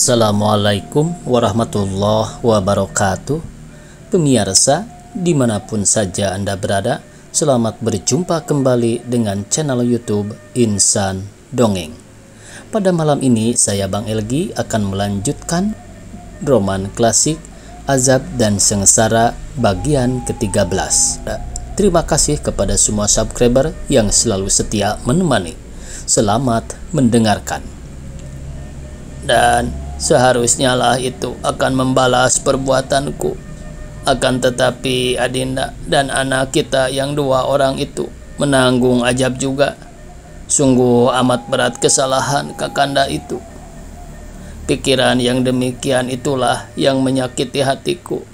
Assalamualaikum warahmatullahi wabarakatuh. Pemirsa, dimanapun saja Anda berada, selamat berjumpa kembali dengan channel YouTube Insan Dongeng. Pada malam ini saya Bang Elgi akan melanjutkan roman klasik Azab dan Sengsara bagian ke-13. Terima kasih kepada semua subscriber yang selalu setia menemani. Selamat mendengarkan. Dan seharusnya lah itu akan membalas perbuatanku. Akan tetapi Adinda dan anak kita yang 2 orang itu menanggung ajab juga. Sungguh amat berat kesalahan Kakanda itu. Pikiran yang demikian itulah yang menyakiti hatiku.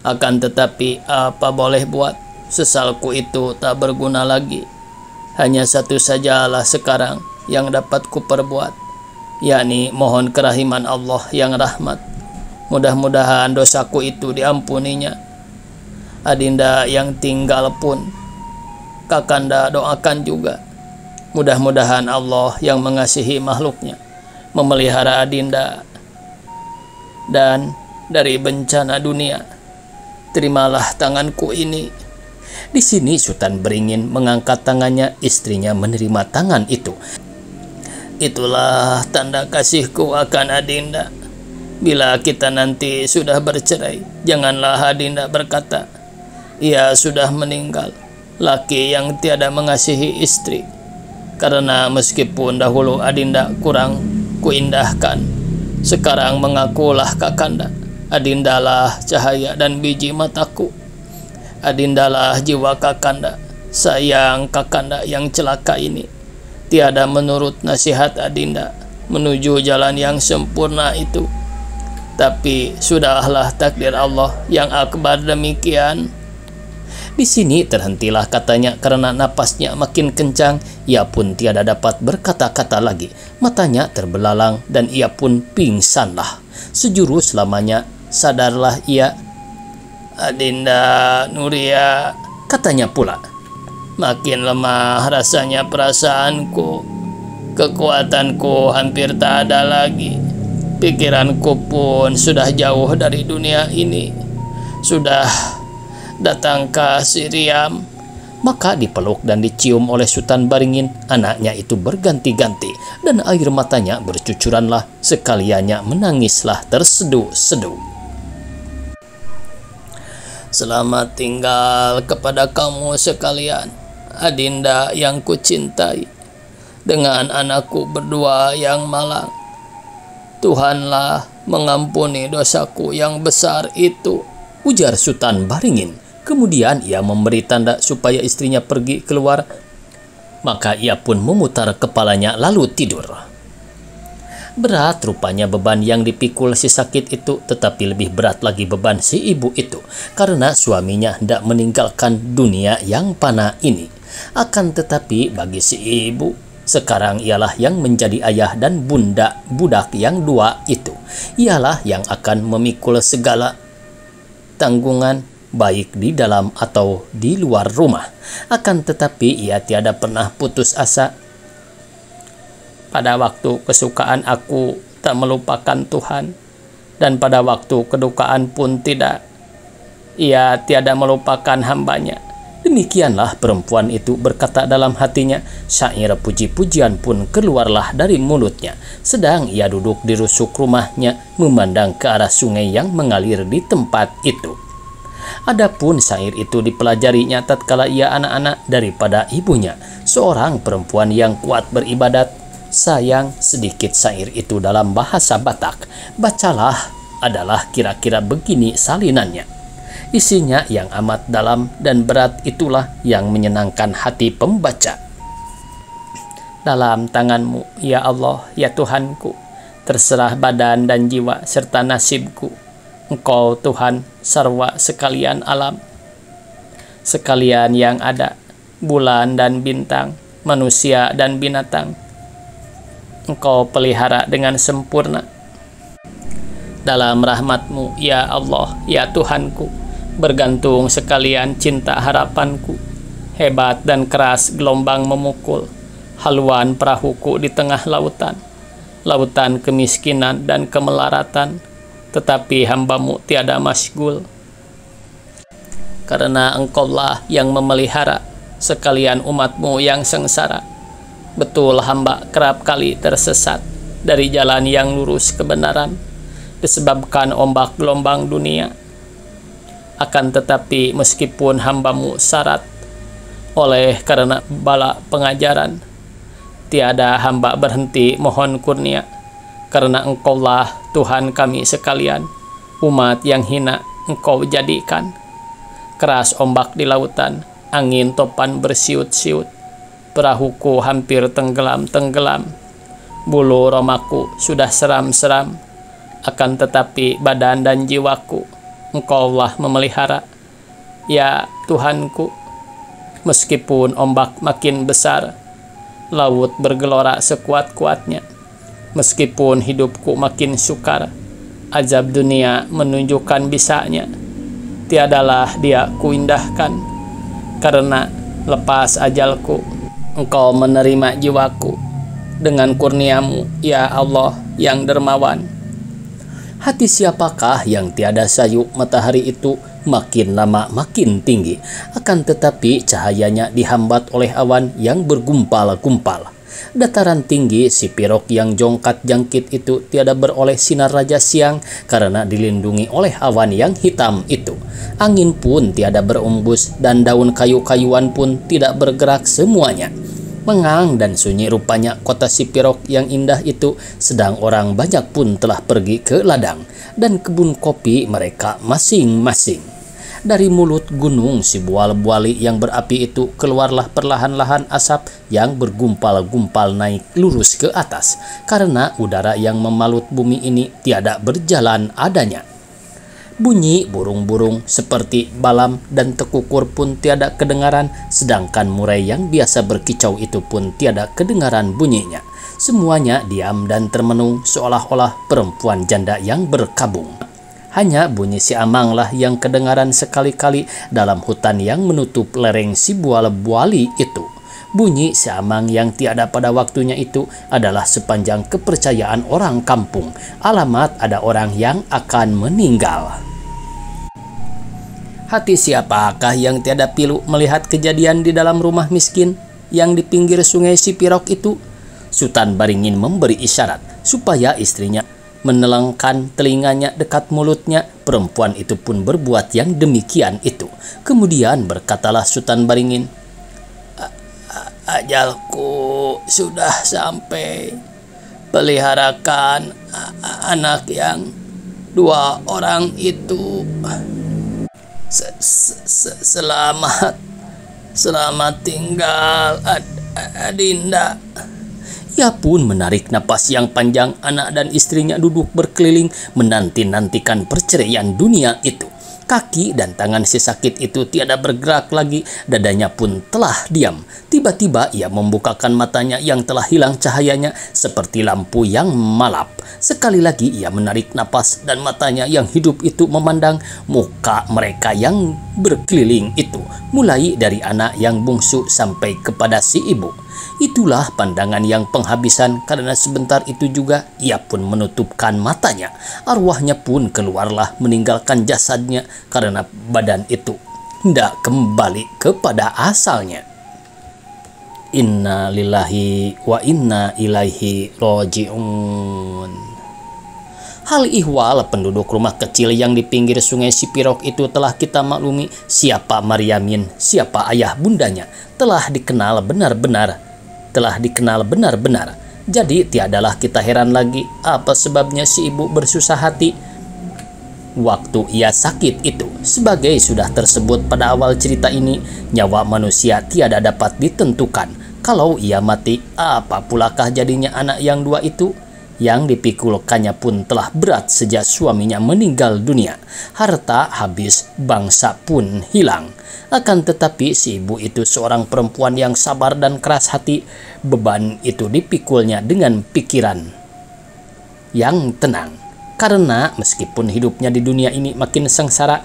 Akan tetapi apa boleh buat, sesalku itu tak berguna lagi. Hanya satu sajalah sekarang yang dapat kuperbuat, yakni mohon kerahiman Allah yang rahmat. Mudah-mudahan dosaku itu diampuninya. Adinda yang tinggal pun Kakanda doakan juga. Mudah-mudahan Allah yang mengasihi makhluknya memelihara Adinda dan dari bencana dunia. Terimalah tanganku ini. Di sini Sultan beringin mengangkat tangannya, istrinya menerima tangan itu. Itulah tanda kasihku akan Adinda. Bila kita nanti sudah bercerai, janganlah Adinda berkata, ia sudah meninggal, laki yang tiada mengasihi istri. Karena meskipun dahulu Adinda kurang kuindahkan, sekarang mengakulah Kakanda. Adindalah cahaya dan biji mataku. Adindalah jiwa Kakanda. Sayang Kakanda yang celaka ini tiada menurut nasihat Adinda menuju jalan yang sempurna itu. Tapi sudahlah takdir Allah yang akbar demikian. Di sini terhentilah katanya karena napasnya makin kencang. Ia pun tiada dapat berkata-kata lagi. Matanya terbelalang dan ia pun pingsanlah. Sejuru selamanya sadarlah ia. Adinda Nuria, katanya pula. Makin lemah rasanya perasaanku. Kekuatanku hampir tak ada lagi. Pikiranku pun sudah jauh dari dunia ini. Sudah datangkah si Riam? Maka dipeluk dan dicium oleh Sultan Baringin. Anaknya itu berganti-ganti dan air matanya bercucuranlah. Sekaliannya menangislah terseduh-seduh. Selamat tinggal kepada kamu sekalian, Adinda yang kucintai, dengan anakku berdua yang malang. Tuhanlah mengampuni dosaku yang besar itu, ujar Sultan Baringin. Kemudian ia memberi tanda supaya istrinya pergi keluar. Maka ia pun memutar kepalanya lalu tidur. Berat rupanya beban yang dipikul si sakit itu, tetapi lebih berat lagi beban si ibu itu, karena suaminya hendak meninggalkan dunia yang fana ini. Akan tetapi bagi si ibu, sekarang ialah yang menjadi ayah dan bunda budak yang 2 itu. Ialah yang akan memikul segala tanggungan, baik di dalam atau di luar rumah. Akan tetapi ia tiada pernah putus asa. Pada waktu kesukaan aku tak melupakan Tuhan, dan pada waktu kedukaan pun tidak. Ia tiada melupakan hambanya. Demikianlah perempuan itu berkata dalam hatinya. Syair puji-pujian pun keluarlah dari mulutnya, sedang ia duduk di rusuk rumahnya memandang ke arah sungai yang mengalir di tempat itu. Adapun syair itu dipelajarinya tatkala ia anak-anak daripada ibunya, seorang perempuan yang kuat beribadat. Sayang sedikit syair itu dalam bahasa Batak. Bacalah adalah kira-kira begini salinannya. Isinya yang amat dalam dan berat itulah yang menyenangkan hati pembaca. Dalam tanganmu, ya Allah, ya Tuhanku, terserah badan dan jiwa serta nasibku. Engkau Tuhan sarwa sekalian alam, sekalian yang ada, bulan dan bintang, manusia dan binatang. Engkau pelihara dengan sempurna. Dalam rahmatmu, ya Allah, ya Tuhanku, bergantung sekalian cinta harapanku. Hebat dan keras gelombang memukul, haluan perahuku di tengah lautan. lautan kemiskinan dan kemelaratan, tetapi hamba-Mu tiada masgul. Karena Engkaulah yang memelihara sekalian umat-Mu yang sengsara. Betul hamba kerap kali tersesat dari jalan yang lurus kebenaran, disebabkan ombak gelombang dunia. Akan tetapi meskipun hamba-Mu syarat oleh karena bala pengajaran, tiada hamba berhenti mohon kurnia, karena Engkaulah Tuhan kami sekalian. Umat yang hina Engkau jadikan. Keras ombak di lautan, angin topan bersiut-siut, perahuku hampir tenggelam-tenggelam, bulu romaku sudah seram-seram, akan tetapi badan dan jiwaku Engkaulah memelihara. Ya Tuhanku, meskipun ombak makin besar, laut bergelora sekuat-kuatnya, meskipun hidupku makin sukar, azab dunia menunjukkan bisanya, tiadalah dia kuindahkan, karena lepas ajalku, Engkau menerima jiwaku dengan kurnia-Mu, ya Allah yang dermawan. Hati siapakah yang tiada sayu matahari itu makin lama makin tinggi, akan tetapi cahayanya dihambat oleh awan yang bergumpal-gumpal. Dataran tinggi si Pirok yang jongkat jangkit itu tiada beroleh sinar raja siang karena dilindungi oleh awan yang hitam itu. Angin pun tiada berembus dan daun kayu-kayuan pun tidak bergerak semuanya. Mengang dan sunyi rupanya kota si Pirok yang indah itu, sedang orang banyak pun telah pergi ke ladang dan kebun kopi mereka masing-masing. Dari mulut gunung si Bual-Buali yang berapi itu keluarlah perlahan-lahan asap yang bergumpal-gumpal naik lurus ke atas, karena udara yang memalut bumi ini tiada berjalan adanya. Bunyi burung-burung seperti balam dan tekukur pun tiada kedengaran, sedangkan murai yang biasa berkicau itu pun tiada kedengaran bunyinya. Semuanya diam dan termenung seolah-olah perempuan janda yang berkabung. Hanya bunyi si Amanglah yang kedengaran sekali-kali dalam hutan yang menutup lereng si Bual-Buali itu. Bunyi si Amang yang tiada pada waktunya itu adalah sepanjang kepercayaan orang kampung. Alamat ada orang yang akan meninggal. Hati siapakah yang tiada pilu melihat kejadian di dalam rumah miskin yang di pinggir sungai si Pirok itu? Sutan Baringin memberi isyarat supaya istrinya menelangkan telinganya dekat mulutnya. Perempuan itu pun berbuat yang demikian itu. Kemudian berkatalah Sutan Baringin, ajalku sudah sampai. Peliharakan anak yang dua orang itu. Selamat tinggal Adinda. Ia pun menarik napas yang panjang. Anak dan istrinya duduk berkeliling menanti-nantikan perceraian dunia itu. Kaki dan tangan si sakit itu tiada bergerak lagi, dadanya pun telah diam. Tiba-tiba ia membukakan matanya yang telah hilang cahayanya seperti lampu yang malap. Sekali lagi ia menarik napas dan matanya yang hidup itu memandang muka mereka yang berkeliling itu, mulai dari anak yang bungsu sampai kepada si ibu. Itulah pandangan yang penghabisan, karena sebentar itu juga ia pun menutupkan matanya. Arwahnya pun keluarlah meninggalkan jasadnya, karena badan itu hendak kembali kepada asalnya. Inna lillahi wa inna ilaihi roji'un. Hal ihwal penduduk rumah kecil yang di pinggir sungai si Pirok itu telah kita maklumi. Siapa Maryamin, siapa ayah bundanya, telah dikenal benar-benar. Jadi tiadalah kita heran lagi apa sebabnya si ibu bersusah hati waktu ia sakit itu. Sebagai sudah tersebut pada awal cerita ini, nyawa manusia tiada dapat ditentukan. Kalau ia mati, apa pulakah jadinya anak yang dua itu? Yang dipikulkannya pun telah berat sejak suaminya meninggal dunia. Harta habis, bangsa pun hilang. Akan tetapi si ibu itu seorang perempuan yang sabar dan keras hati. Beban itu dipikulnya dengan pikiran yang tenang. Karena meskipun hidupnya di dunia ini makin sengsara,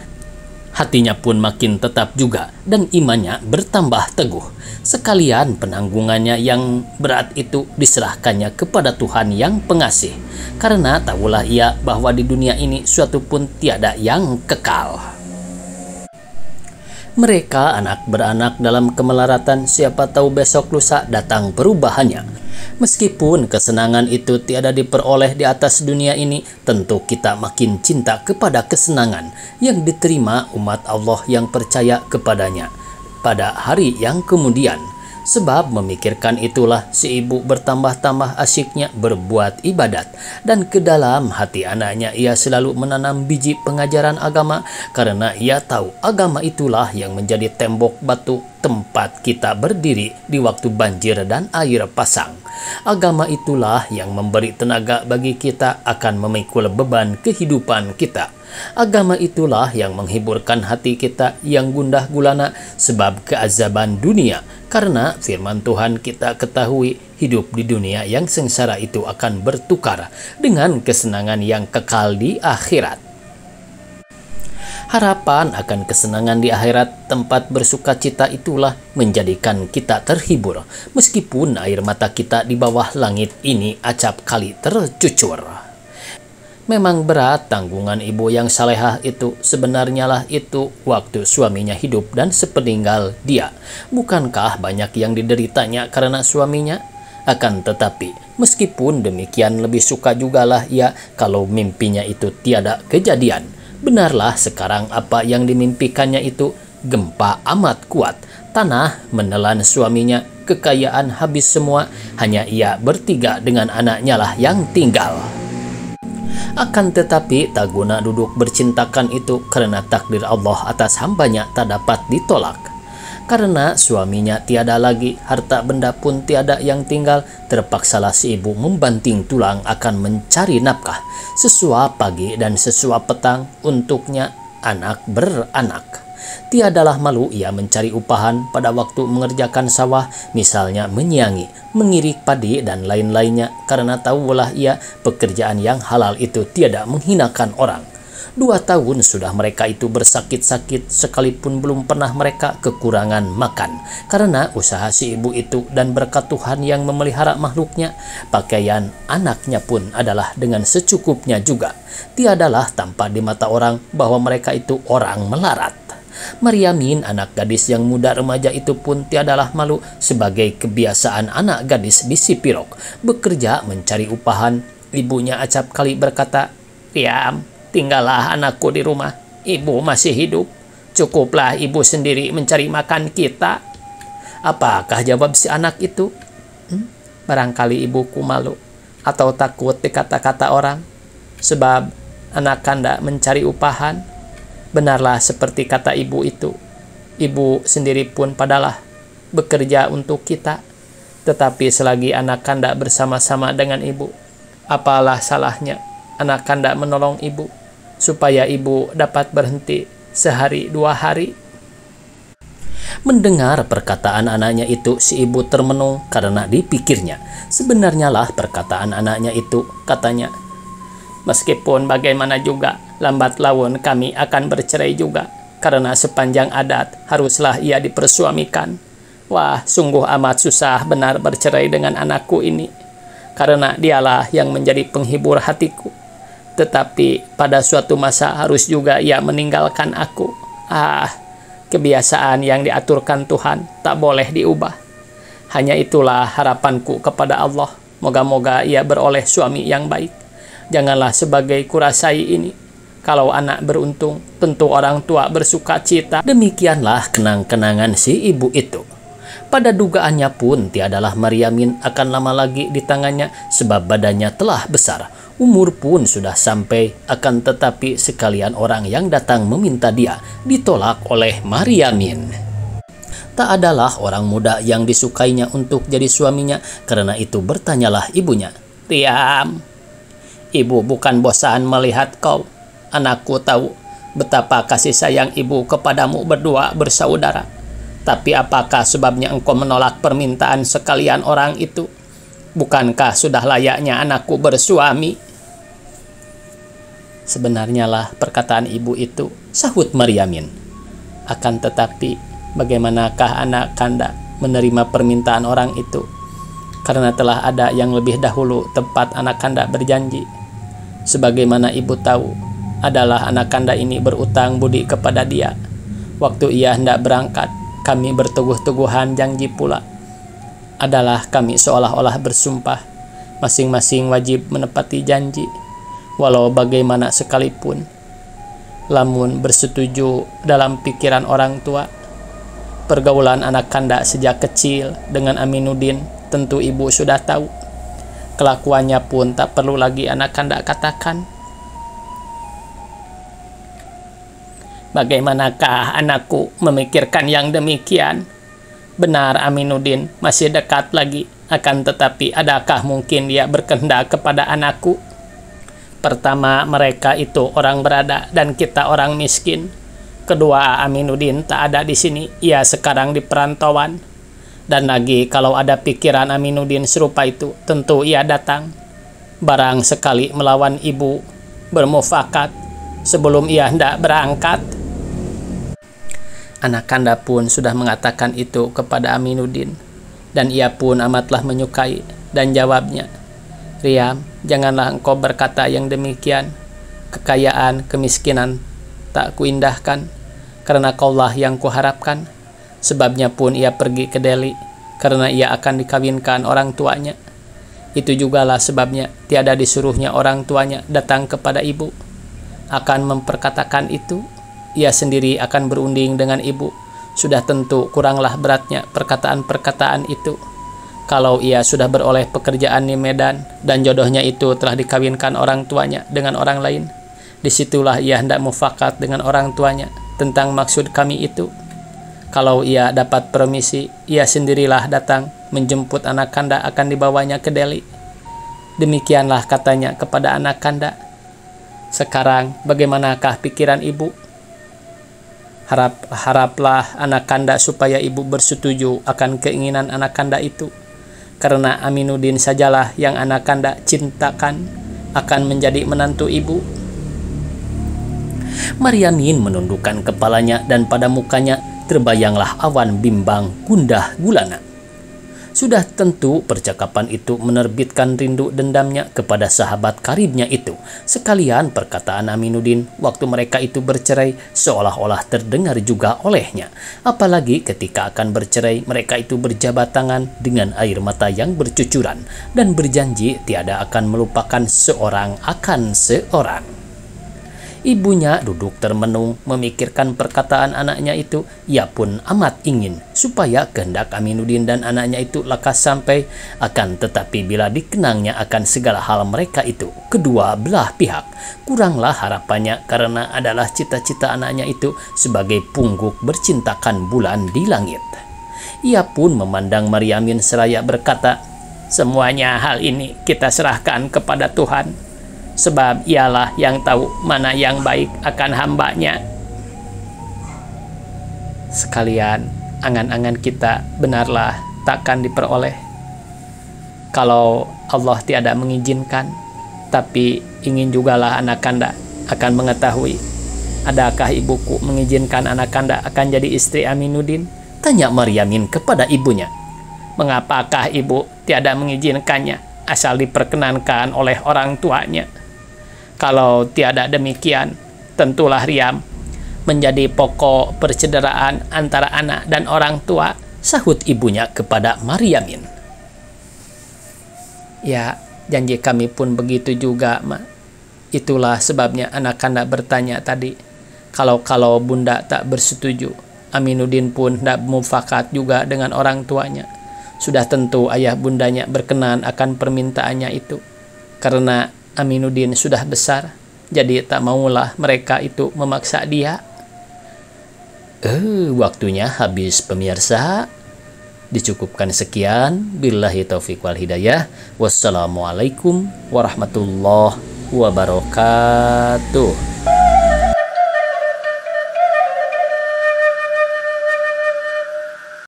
Hatinya pun makin tetap juga dan imannya bertambah teguh. Sekalian penanggungannya yang berat itu diserahkannya kepada Tuhan yang pengasih. Karena tahulah ia bahwa di dunia ini suatu pun tiada yang kekal. Mereka anak beranak dalam kemelaratan, siapa tahu besok lusa datang perubahannya. Meskipun kesenangan itu tiada diperoleh di atas dunia ini, tentu kita makin cinta kepada kesenangan yang diterima umat Allah yang percaya kepadanya pada hari yang kemudian. Sebab memikirkan itulah si ibu bertambah-tambah asyiknya berbuat ibadat, dan ke dalam hati anaknya ia selalu menanam biji pengajaran agama, karena ia tahu agama itulah yang menjadi tembok batu tempat kita berdiri di waktu banjir dan air pasang. Agama itulah yang memberi tenaga bagi kita akan memikul beban kehidupan kita. Agama itulah yang menghiburkan hati kita yang gundah gulana sebab keazaban dunia, karena firman Tuhan kita ketahui hidup di dunia yang sengsara itu akan bertukar dengan kesenangan yang kekal di akhirat. Harapan akan kesenangan di akhirat, tempat bersukacita itulah menjadikan kita terhibur, meskipun air mata kita di bawah langit ini acap kali tercucur. Memang berat tanggungan ibu yang salehah itu, sebenarnya lah itu waktu suaminya hidup dan sepeninggal dia. Bukankah banyak yang dideritanya karena suaminya? Akan tetapi, meskipun demikian lebih suka jugalah ia kalau mimpinya itu tiada kejadian. Benarlah sekarang apa yang dimimpikannya itu, gempa amat kuat, tanah menelan suaminya, kekayaan habis semua, hanya ia bertiga dengan anaknya lah yang tinggal. Akan tetapi tak guna duduk bercintakan itu, karena takdir Allah atas hambanya tak dapat ditolak. Karena suaminya tiada lagi, harta benda pun tiada yang tinggal, terpaksalah si ibu membanting tulang akan mencari nafkah, sesuap pagi dan sesuap petang untuknya anak beranak. Tiadalah malu ia mencari upahan pada waktu mengerjakan sawah, misalnya menyiangi, mengirik padi dan lain-lainnya, karena tahulah ia pekerjaan yang halal itu tiada menghinakan orang. 2 tahun sudah mereka itu bersakit-sakit, sekalipun belum pernah mereka kekurangan makan, karena usaha si ibu itu, dan berkat Tuhan yang memelihara makhluknya, pakaian anaknya pun adalah dengan secukupnya juga. Tiadalah tampak di mata orang bahwa mereka itu orang melarat. Maryamin, anak gadis yang muda remaja itu pun tiadalah malu, sebagai kebiasaan anak gadis di Sipirok, bekerja mencari upahan. Ibunya acap kali berkata, "Riam, tinggallah anakku di rumah, ibu masih hidup. Cukuplah ibu sendiri mencari makan kita." Apakah jawab si anak itu? Barangkali ibuku malu atau takut dikata-kata orang, sebab anak kanda mencari upahan. Benarlah seperti kata ibu itu, ibu sendiri pun padalah bekerja untuk kita. Tetapi selagi anak kanda bersama-sama dengan ibu, apalah salahnya anak kanda menolong ibu, supaya ibu dapat berhenti sehari 2 hari. Mendengar perkataan anaknya itu, si ibu termenung karena dipikirnya. Sebenarnya lah perkataan anaknya itu, katanya, "Meskipun bagaimana juga, lambat laun kami akan bercerai juga, karena sepanjang adat haruslah ia dipersuamikan. Wah, sungguh amat susah benar bercerai dengan anakku ini, karena dialah yang menjadi penghibur hatiku. Tetapi pada suatu masa harus juga ia meninggalkan aku. Kebiasaan yang diaturkan Tuhan tak boleh diubah. Hanya itulah harapanku kepada Allah, moga-moga ia beroleh suami yang baik. Janganlah sebagai kurasai ini. Kalau anak beruntung, tentu orang tua bersuka cita." Demikianlah kenang-kenangan si ibu itu. Pada dugaannya pun tiadalah Maryamin akan lama lagi di tangannya, sebab badannya telah besar, umur pun sudah sampai. Akan tetapi sekalian orang yang datang meminta dia ditolak oleh Maryamin. Tak adalah orang muda yang disukainya untuk jadi suaminya, karena itu bertanyalah ibunya, "Riam, ibu bukan bosan melihat kau. Anakku tahu betapa kasih sayang ibu kepadamu berdua bersaudara. Tapi apakah sebabnya engkau menolak permintaan sekalian orang itu? Bukankah sudah layaknya anakku bersuami?" "Sebenarnya lah perkataan ibu itu," sahut Maryamin, Akan tetapi, bagaimanakah anak Kanda menerima permintaan orang itu? Karena telah ada yang lebih dahulu tempat anak Kanda berjanji. Sebagaimana ibu tahu, adalah anak Kanda ini berutang budi kepada dia. Waktu ia hendak berangkat, kami berteguh-teguhan janji pula. Adalah kami seolah-olah bersumpah, masing-masing wajib menepati janji, walau bagaimana sekalipun. Lamun bersetuju dalam pikiran orang tua, pergaulan anak Kanda sejak kecil dengan Aminuddin tentu ibu sudah tahu. Kelakuannya pun tak perlu lagi anak Kanda katakan. Bagaimanakah anakku memikirkan yang demikian? Benar Aminuddin masih dekat lagi, akan tetapi adakah mungkin dia berkehendak kepada anakku? Pertama, mereka itu orang berada dan kita orang miskin. Kedua, Aminuddin tak ada di sini, ia sekarang di perantauan. Dan lagi kalau ada pikiran Aminuddin serupa itu, tentu ia datang. Barang sekali melawan ibu, bermufakat sebelum ia hendak berangkat. Anak Kanda pun sudah mengatakan itu kepada Aminuddin, dan ia pun amatlah menyukai, dan jawabnya, "Riam, janganlah engkau berkata yang demikian. Kekayaan, kemiskinan tak kuindahkan, karena kaulah yang kuharapkan." Sebabnya pun ia pergi ke Delhi, karena ia akan dikawinkan orang tuanya. Itu jugalah sebabnya tiada disuruhnya orang tuanya datang kepada ibu. Akan memperkatakan itu, ia sendiri akan berunding dengan ibu. Sudah tentu kuranglah beratnya perkataan-perkataan itu. Kalau ia sudah beroleh pekerjaan di Medan dan jodohnya itu telah dikawinkan orang tuanya dengan orang lain, disitulah ia hendak mufakat dengan orang tuanya tentang maksud kami itu. Kalau ia dapat permisi, ia sendirilah datang menjemput anak Kanda akan dibawanya ke Delhi. Demikianlah katanya kepada anak Kanda. Sekarang bagaimanakah pikiran ibu? Haraplah anak Kanda supaya ibu bersetuju akan keinginan anak Kanda itu. Karena Aminuddin sajalah yang anak Kanda cintakan akan menjadi menantu ibu. Maryamin menundukkan kepalanya dan pada mukanya terbayanglah awan bimbang gundah gulana. Sudah tentu percakapan itu menerbitkan rindu dendamnya kepada sahabat karibnya itu. Sekalian perkataan Aminuddin waktu mereka itu bercerai seolah-olah terdengar juga olehnya. Apalagi ketika akan bercerai mereka itu berjabat tangan dengan air mata yang bercucuran dan berjanji tiada akan melupakan seorang akan seorang. Ibunya duduk termenung memikirkan perkataan anaknya itu. Ia pun amat ingin supaya kehendak Aminuddin dan anaknya itu lekas sampai. Akan tetapi bila dikenangnya akan segala hal mereka itu, kedua belah pihak, kuranglah harapannya karena adalah cita-cita anaknya itu sebagai pungguk bercintakan bulan di langit. Ia pun memandang Maryamin seraya berkata, "Semuanya hal ini kita serahkan kepada Tuhan. Sebab ialah yang tahu mana yang baik akan hambanya." Sekalian, angan-angan kita benarlah takkan diperoleh. Kalau Allah tiada mengizinkan, tapi ingin jugalah anak Kanda akan mengetahui. Adakah ibuku mengizinkan anak Kanda akan jadi istri Aminuddin? Tanya Maryamin kepada ibunya. Mengapakah ibu tiada mengizinkannya asal diperkenankan oleh orang tuanya? Kalau tiada demikian, tentulah Riam menjadi pokok percederaan antara anak dan orang tua, sahut ibunya kepada Maryamin. Ya, janji kami pun begitu juga, Ma. Itulah sebabnya anak Kanda bertanya tadi. Kalau bunda tak bersetuju, Aminuddin pun tak mufakat juga dengan orang tuanya. Sudah tentu ayah bundanya berkenan akan permintaannya itu. Karena Aminuddin sudah besar, jadi tak maulah mereka itu memaksa dia. Waktunya habis pemirsa. Dicukupkan sekian. Billahi taufiq wal hidayah. Wassalamualaikum warahmatullahi wabarakatuh.